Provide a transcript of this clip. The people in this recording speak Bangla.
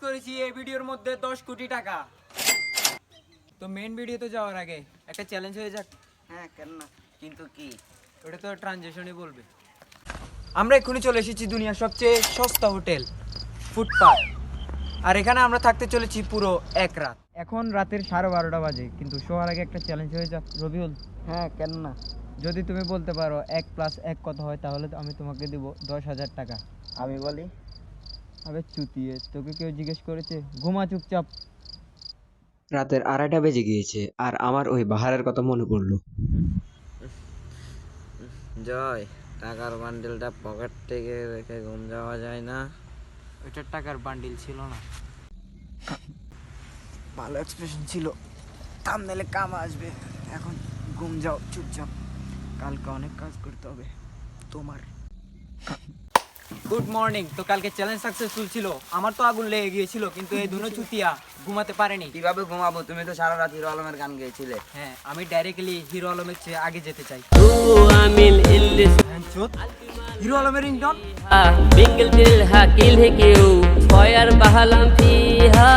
করেছি এই ভিডিওর মধ্যে 10 কোটি টাকা। তো মেইন ভিডিওতে যাওয়ার আগে একটা চ্যালেঞ্জ হয়ে যাক। হ্যাঁ কেন না, কিন্তু কি? ওটা তো ট্রানজিশনই বলবে। আমরা এক্ষুনি চলে এসেছি দুনিয়ার সবচেয়ে সস্তা হোটেল ফুটপাথ, আর এখানে আমরা থাকতে চলেছি পুরো এক রাত। এখন রাতের 12:30 বাজে, কিন্তু শোয়ার আগে একটা চ্যালেঞ্জ হয়ে যাক রবিউল। হ্যাঁ কেন না? যদি তুমি বলতে পারো 1+1 কত হয়, তাহলে আমি তোমাকে দেব 10,000 টাকা। আমি বলি। আবে চুতিয়ে, তোকে কেউ জিজ্ঞেস করেছে? ঘুমা চুপচাপ। রাতের 2:30 বেজে গিয়েছে আর আমার ওই বাহারের কথা মনে পড়লো। জয়, টাকার বান্ডেলটা পকেট থেকে রেখে ঘুম যাওয়া যায় না? ওইটার টাকার বান্ডিল ছিল না। ভালো এক্সপ্রেশন ছিল, থাম্বনেলে কাম আসবে। এখন ঘুম যাও চুপচাপ, কালকে অনেক কাজ করতে হবে তোমার। Good morning. তো কালকে চ্যালেঞ্জ সাকসেসফুল ছিল। আমার তো আগুন লেগে গিয়েছিল, কিন্তু এই দুনো চুতিয়া ঘুমাতে পারেনি। কিভাবে ঘুমাবো? তুমি তো সারা রাত হিরো আলমের গান গেয়েছিলে। হ্যাঁ, আমি ডাইরেক্টলি হিরো আলমের চেয়ে আগে যেতে চাই। হিরো আলমের রিংটন। بنقلت لها كل هيك وصاير بهالام فيها